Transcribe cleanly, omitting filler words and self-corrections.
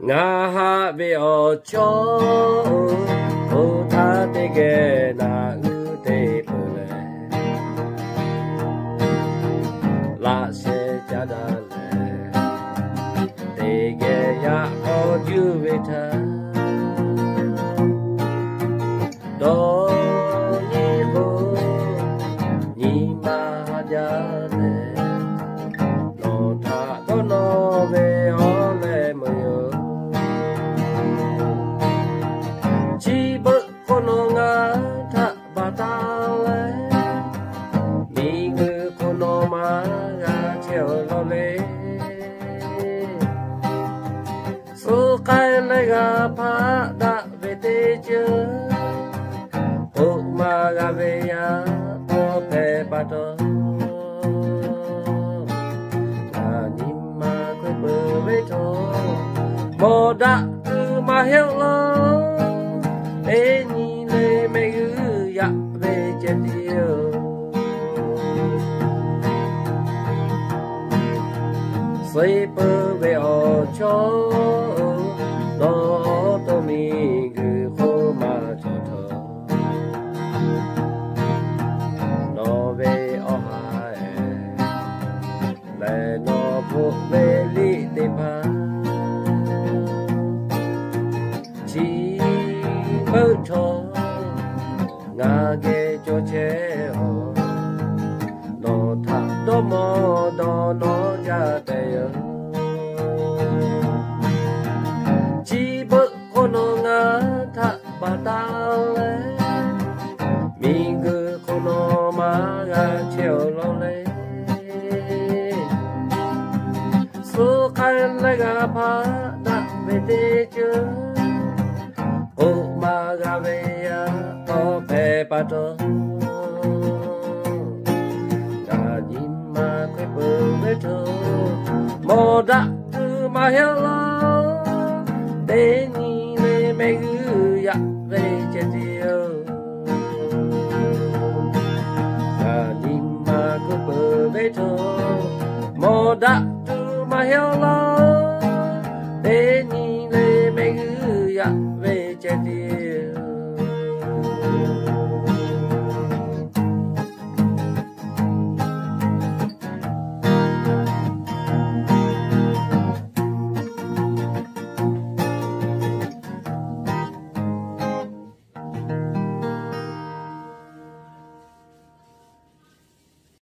nga ha be o cho o ta te ge na u te pule la se ja da le te ge ya o ju ve ta do ni ho ni ma ja le no ta do no ve o le mo yo chi bu kono nga ta ba ta le mi ngu kono ma ga cheo lo le so kai le ga pa da ve te che o ma ga ve ya o pe pa to na ni ma kwe bu ve to mo da ma hiao lo e ni le me gu ya ve che dio sei pu ve o cho do to mi gu ho ma cho tho no ve o ha le no pu ve li te pa chi bơ cho nga ge cho che ho no tha do mo do no ja te yo chi bơ kono nga tha ba ta le mi gu kono ma ga cheo lo le so kai le ga pa da ve te che o ma ga ve ya o pe pa to ga ni ma kwe pu ve to mo da tu ma hello de ni le me gu ya ve che ti yo ga ni ma kwe pu ve to mo da tu ma hello